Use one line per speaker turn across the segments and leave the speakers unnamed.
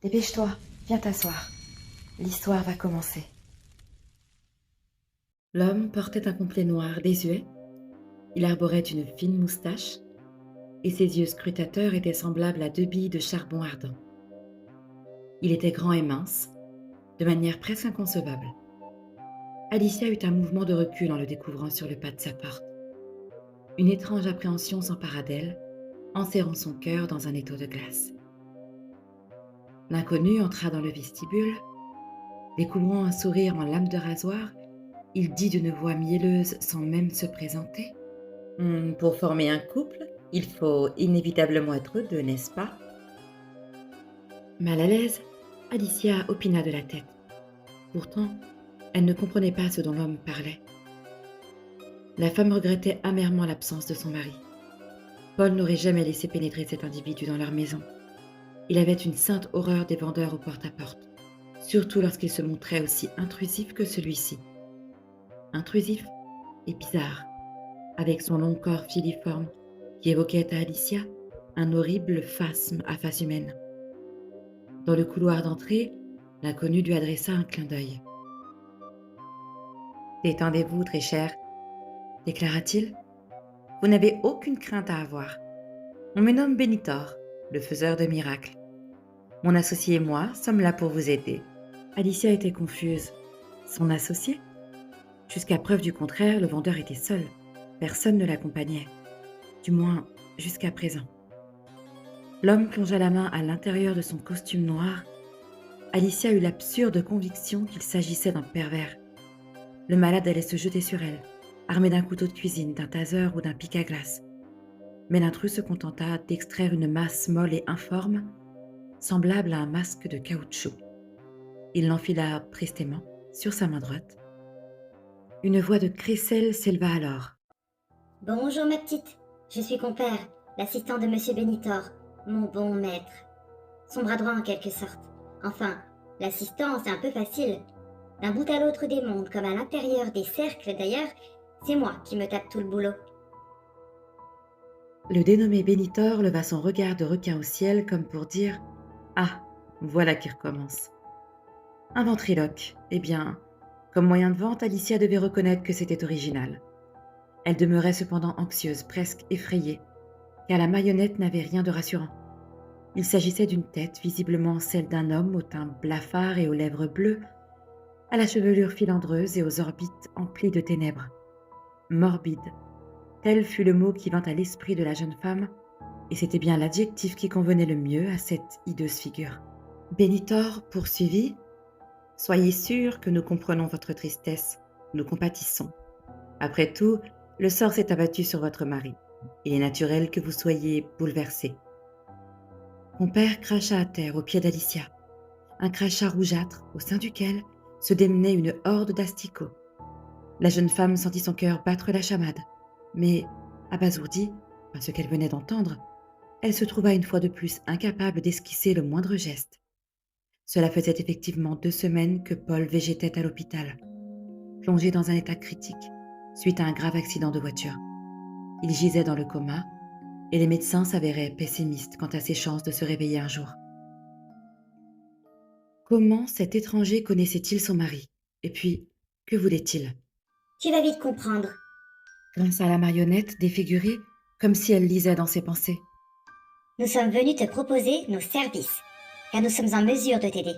Dépêche-toi, viens t'asseoir. L'histoire va commencer. L'homme portait un complet noir désuet, il arborait une fine moustache, et ses yeux scrutateurs étaient semblables à deux billes de charbon ardent. Il était grand et mince, de manière presque inconcevable. Alicia eut un mouvement de recul en le découvrant sur le pas de sa porte. Une étrange appréhension s'empara d'elle, enserrant son cœur dans un étau de glace. L'inconnu entra dans le vestibule. Découvrant un sourire en lame de rasoir, il dit d'une voix mielleuse sans même se présenter. Pour former un couple, il faut inévitablement être deux, n'est-ce pas ?» Mal à l'aise, Alicia opina de la tête. Pourtant, elle ne comprenait pas ce dont l'homme parlait. La femme regrettait amèrement l'absence de son mari. Paul n'aurait jamais laissé pénétrer cet individu dans leur maison. Il avait une sainte horreur des vendeurs au porte-à-porte, surtout lorsqu'il se montrait aussi intrusif que celui-ci. Intrusif et bizarre, avec son long corps filiforme qui évoquait à Alicia un horrible phasme à face humaine. Dans le couloir d'entrée, l'inconnu lui adressa un clin d'œil. « Détendez-vous, très cher, » déclara-t-il. « Vous n'avez aucune crainte à avoir. On me nomme Bénitor, le faiseur de miracles. Mon associé et moi sommes là pour vous aider. » Alicia était confuse. Son associé ? Jusqu'à preuve du contraire, le vendeur était seul. Personne ne l'accompagnait. Du moins, jusqu'à présent. L'homme plongea la main à l'intérieur de son costume noir. Alicia eut l'absurde conviction qu'il s'agissait d'un pervers. Le malade allait se jeter sur elle, armé d'un couteau de cuisine, d'un taser ou d'un pic à glace. Mais l'intrus se contenta d'extraire une masse molle et informe, semblable à un masque de caoutchouc. Il l'enfila prestement sur sa main droite. Une voix de crécelle s'éleva alors.
« Bonjour ma petite, je suis compère, l'assistant de Monsieur Bénitor, mon bon maître. Son bras droit en quelque sorte. Enfin, l'assistant, c'est un peu facile. D'un bout à l'autre des mondes, comme à l'intérieur des cercles d'ailleurs, c'est moi qui me tape tout le boulot. »
Le dénommé Bénitor leva son regard de requin au ciel comme pour dire « Ah, voilà qui recommence. » Un ventriloque, eh bien, comme moyen de vente, Alicia devait reconnaître que c'était original. Elle demeurait cependant anxieuse, presque effrayée, car la marionnette n'avait rien de rassurant. Il s'agissait d'une tête, visiblement celle d'un homme au teint blafard et aux lèvres bleues, à la chevelure filandreuse et aux orbites emplies de ténèbres. Morbide, tel fut le mot qui vint à l'esprit de la jeune femme, et c'était bien l'adjectif qui convenait le mieux à cette hideuse figure. Bénitor poursuivit. « Soyez sûr que nous comprenons votre tristesse, nous compatissons. Après tout, le sort s'est abattu sur votre mari. Il est naturel que vous soyez bouleversés. » Mon père cracha à terre aux pieds d'Alicia, un crachat rougeâtre au sein duquel se démenait une horde d'asticots. La jeune femme sentit son cœur battre la chamade, mais, abasourdie par ce qu'elle venait d'entendre, elle se trouva une fois de plus incapable d'esquisser le moindre geste. Cela faisait effectivement 2 semaines que Paul végétait à l'hôpital, plongé dans un état critique suite à un grave accident de voiture. Il gisait dans le coma et les médecins s'avéraient pessimistes quant à ses chances de se réveiller un jour. Comment cet étranger connaissait-il son mari? Et puis, que voulait-il?
Tu vas vite comprendre.
Grinça la marionnette défigurée, comme si elle lisait dans ses pensées.
Nous sommes venus te proposer nos services, car nous sommes en mesure de t'aider.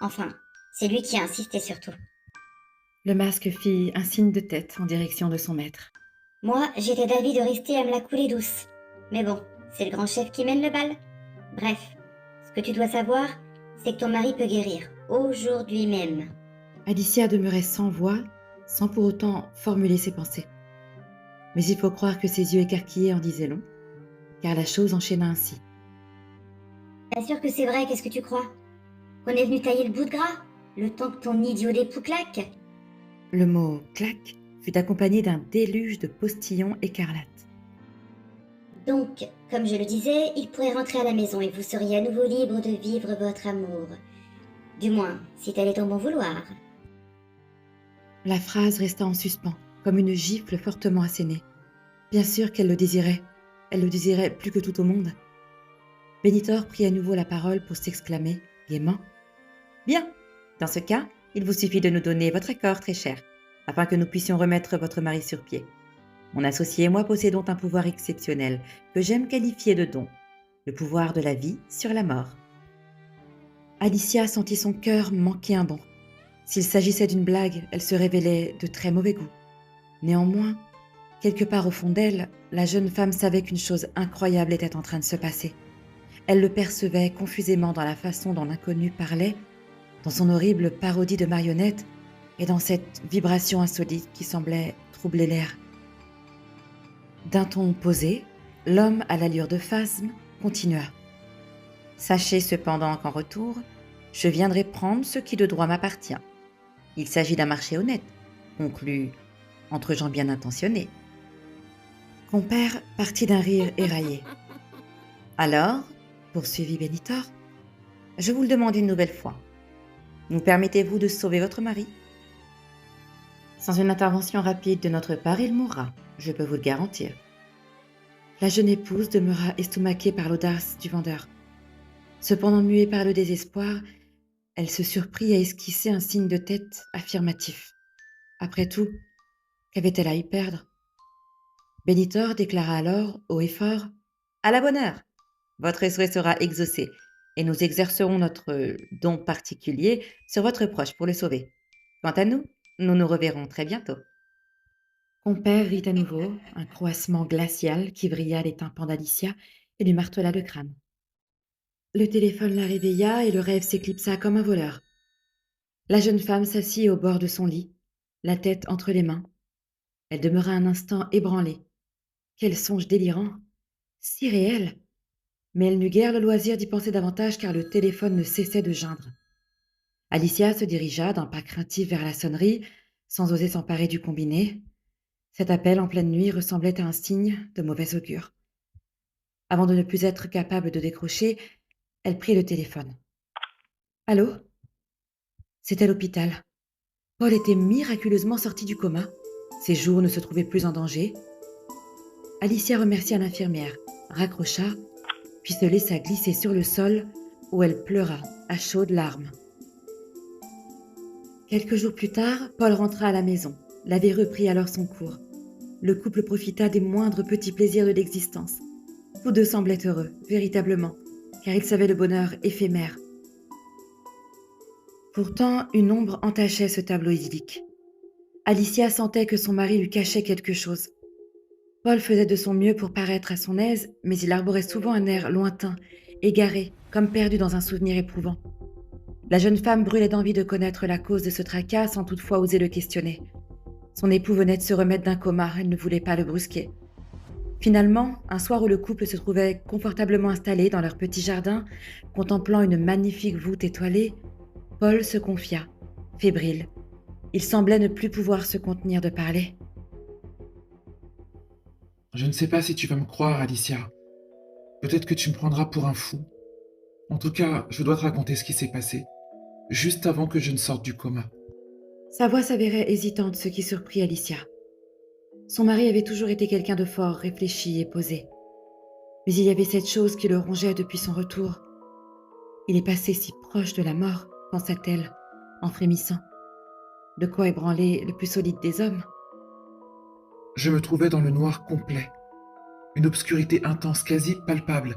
Enfin, c'est lui qui a insisté surtout.
Le masque fit un signe de tête en direction de son maître.
Moi, j'étais d'avis de rester à me la couler douce. Mais bon, c'est le grand chef qui mène le bal. Bref, ce que tu dois savoir, c'est que ton mari peut guérir, aujourd'hui même.
Alicia demeurait sans voix, sans pour autant formuler ses pensées. Mais il faut croire que ses yeux écarquillés en disaient long, car la chose enchaîna ainsi.
T'assures que c'est vrai, qu'est-ce que tu crois? Qu'on est venu tailler le bout de gras, le temps que ton idiot d'époux claque?
Le mot « claque » fut accompagné d'un déluge de postillons écarlates.
Donc, comme je le disais, il pourrait rentrer à la maison et vous seriez à nouveau libre de vivre votre amour. Du moins, si tel est ton bon vouloir.
La phrase resta en suspens, comme une gifle fortement assénée. Bien sûr qu'elle le désirait. Elle le désirait plus que tout au monde. Bénitor prit à nouveau la parole pour s'exclamer gaiement. Bien. Dans ce cas, il vous suffit de nous donner votre accord, très cher, afin que nous puissions remettre votre mari sur pied. Mon associé et moi possédons un pouvoir exceptionnel que j'aime qualifier de don, le pouvoir de la vie sur la mort. Alicia sentit son cœur manquer un bond. S'il s'agissait d'une blague, elle se révélait de très mauvais goût. Néanmoins, quelque part au fond d'elle, la jeune femme savait qu'une chose incroyable était en train de se passer. Elle le percevait confusément dans la façon dont l'inconnu parlait, dans son horrible parodie de marionnette et dans cette vibration insolite qui semblait troubler l'air. D'un ton posé, l'homme à l'allure de phasme continua. Sachez cependant qu'en retour, je viendrai prendre ce qui de droit m'appartient. Il s'agit d'un marché honnête, conclu entre gens bien intentionnés. Compère partit d'un rire éraillé. Alors, poursuivit Bénitor, je vous le demande une nouvelle fois. Nous permettez-vous de sauver votre mari? Sans une intervention rapide de notre part, il mourra, je peux vous le garantir. La jeune épouse demeura estomaquée par l'audace du vendeur. Cependant muée par le désespoir, elle se surprit à esquisser un signe de tête affirmatif. Après tout, qu'avait-elle à y perdre? Bénitor déclara alors, haut et fort, « À la bonne heure! Votre souhait sera exaucé, et nous exercerons notre don particulier sur votre proche pour le sauver. Quant à nous, nous nous reverrons très bientôt. » Compère rit à nouveau, un croassement glacial qui vrilla les tympans d'Alicia et lui martela le crâne. Le téléphone la réveilla et le rêve s'éclipsa comme un voleur. La jeune femme s'assit au bord de son lit, la tête entre les mains. Elle demeura un instant ébranlée. Quel songe délirant, si réel! Mais elle n'eut guère le loisir d'y penser davantage car le téléphone ne cessait de geindre. Alicia se dirigea d'un pas craintif vers la sonnerie, sans oser s'emparer du combiné. Cet appel en pleine nuit ressemblait à un signe de mauvais augure. Avant de ne plus être capable de décrocher, elle prit le téléphone. Allô? C'était l'hôpital. Paul était miraculeusement sorti du coma. Ses jours ne se trouvaient plus en danger. Alicia remercia l'infirmière, raccrocha, puis se laissa glisser sur le sol où elle pleura à chaudes larmes. Quelques jours plus tard, Paul rentra à la maison. La vie reprit alors son cours. Le couple profita des moindres petits plaisirs de l'existence. Tous deux semblaient heureux, véritablement, car ils savaient le bonheur éphémère. Pourtant, une ombre entachait ce tableau idyllique. Alicia sentait que son mari lui cachait quelque chose. Paul faisait de son mieux pour paraître à son aise, mais il arborait souvent un air lointain, égaré, comme perdu dans un souvenir éprouvant. La jeune femme brûlait d'envie de connaître la cause de ce tracas sans toutefois oser le questionner. Son époux venait de se remettre d'un coma, elle ne voulait pas le brusquer. Finalement, un soir où le couple se trouvait confortablement installé dans leur petit jardin, contemplant une magnifique voûte étoilée, Paul se confia, fébrile. Il semblait ne plus pouvoir se contenir de parler.
Je ne sais pas si tu vas me croire, Alicia. Peut-être que tu me prendras pour un fou. En tout cas, je dois te raconter ce qui s'est passé, juste avant que je ne sorte du coma.
Sa voix s'avérait hésitante, ce qui surprit Alicia. Son mari avait toujours été quelqu'un de fort, réfléchi et posé. Mais il y avait cette chose qui le rongeait depuis son retour. Il est passé si proche de la mort, pensa-t-elle, en frémissant. De quoi ébranler le plus solide des hommes.
Je me trouvais dans le noir complet, une obscurité intense, quasi palpable,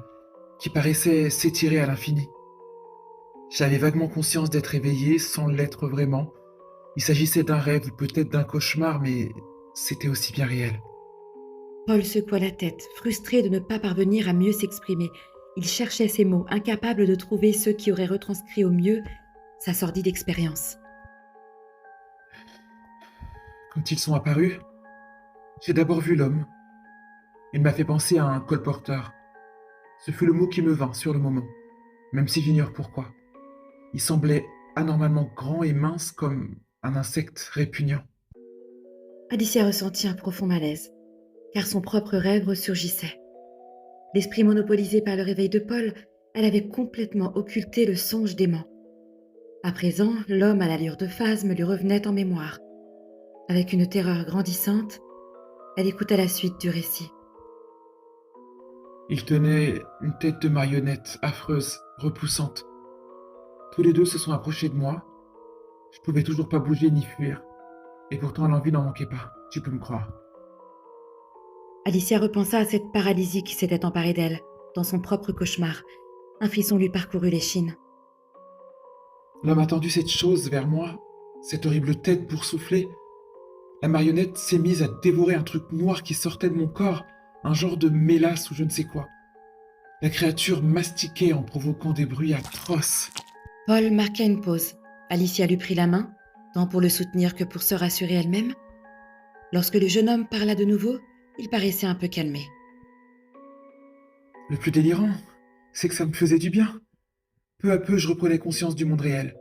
qui paraissait s'étirer à l'infini. J'avais vaguement conscience d'être éveillé sans l'être vraiment. Il s'agissait d'un rêve ou peut-être d'un cauchemar, mais c'était aussi bien réel.
Paul secoua la tête, frustré de ne pas parvenir à mieux s'exprimer. Il cherchait ses mots, incapable de trouver ceux qui auraient retranscrit au mieux sa sordide expérience.
Quand ils sont apparus, j'ai d'abord vu l'homme. Il m'a fait penser à un colporteur. Ce fut le mot qui me vint sur le moment, même si j'ignore pourquoi. Il semblait anormalement grand et mince comme un insecte répugnant.
Alicia ressentit un profond malaise, car son propre rêve ressurgissait. L'esprit monopolisé par le réveil de Paul, elle avait complètement occulté le songe dément. À présent, l'homme à l'allure de phasme lui revenait en mémoire. Avec une terreur grandissante, elle écouta la suite du récit.
Il tenait une tête de marionnette affreuse, repoussante. Tous les deux se sont approchés de moi. Je pouvais toujours pas bouger ni fuir. Et pourtant l'envie n'en manquait pas, tu peux me croire.
Alicia repensa à cette paralysie qui s'était emparée d'elle, dans son propre cauchemar. Un frisson lui parcourut l'échine.
L'homme a tendu cette chose vers moi, cette horrible tête boursouflée. La marionnette s'est mise à dévorer un truc noir qui sortait de mon corps, un genre de mélasse ou je ne sais quoi. La créature mastiquait en provoquant des bruits atroces.
Paul marqua une pause. Alicia lui prit la main, tant pour le soutenir que pour se rassurer elle-même. Lorsque le jeune homme parla de nouveau, il paraissait un peu calmé.
Le plus délirant, c'est que ça me faisait du bien. Peu à peu, je reprenais conscience du monde réel,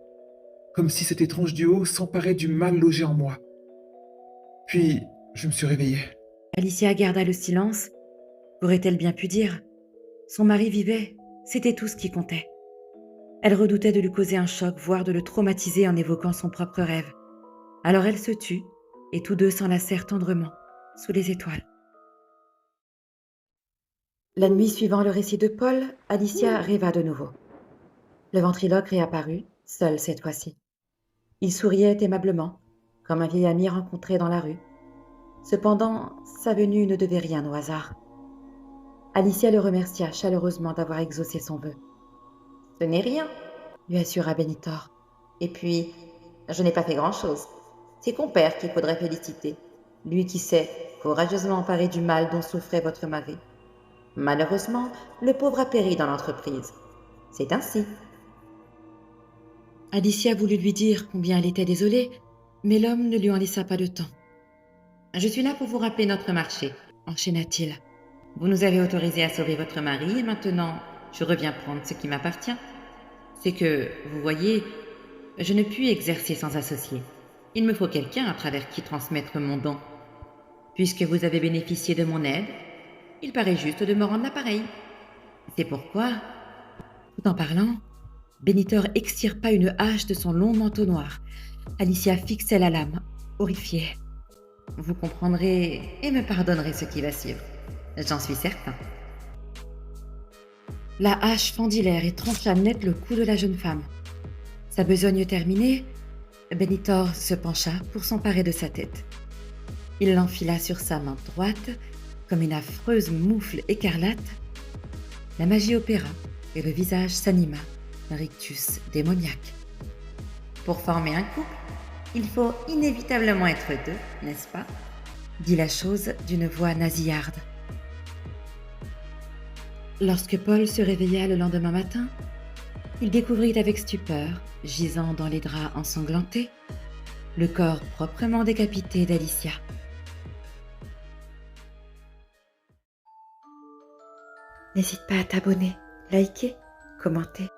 comme si cet étrange duo s'emparait du mal logé en moi. Puis, je me suis réveillé.
Alicia garda le silence. Qu'aurait-elle bien pu dire? Son mari vivait, c'était tout ce qui comptait. Elle redoutait de lui causer un choc, voire de le traumatiser en évoquant son propre rêve. Alors elle se tut, et tous deux s'enlacèrent tendrement, sous les étoiles. La nuit suivant le récit de Paul, Alicia rêva de nouveau. Le ventriloque réapparut, seul cette fois-ci. Il souriait aimablement, comme un vieil ami rencontré dans la rue. Cependant, sa venue ne devait rien au hasard. Alicia le remercia chaleureusement d'avoir exaucé son vœu. « Ce n'est rien », lui assura Benitor. « Et puis, je n'ai pas fait grand-chose. C'est compère qu'il faudrait féliciter, lui qui s'est courageusement emparé du mal dont souffrait votre mari. Malheureusement, le pauvre a péri dans l'entreprise. C'est ainsi. » Alicia voulut lui dire combien elle était désolée, mais l'homme ne lui en laissa pas de temps. « Je suis là pour vous rappeler notre marché, » enchaîna-t-il. « Vous nous avez autorisé à sauver votre mari et maintenant, je reviens prendre ce qui m'appartient. C'est que, vous voyez, je ne puis exercer sans associé. Il me faut quelqu'un à travers qui transmettre mon don. Puisque vous avez bénéficié de mon aide, il paraît juste de me rendre l'appareil. C'est pourquoi, tout en parlant, Benitor extirpa une hache de son long manteau noir. Alicia fixait la lame, horrifiée. Vous comprendrez et me pardonnerez ce qui va suivre. J'en suis certain. La hache fendit l'air et trancha net le cou de la jeune femme. Sa besogne terminée, Benitor se pencha pour s'emparer de sa tête. Il l'enfila sur sa main droite, comme une affreuse moufle écarlate. La magie opéra et le visage s'anima d'un rictus démoniaque. Pour former un couple, il faut inévitablement être deux, n'est-ce pas? Dit la chose d'une voix nasillarde. Lorsque Paul se réveilla le lendemain matin, il découvrit avec stupeur, gisant dans les draps ensanglantés, le corps proprement décapité d'Alicia. N'hésite pas à t'abonner, liker, commenter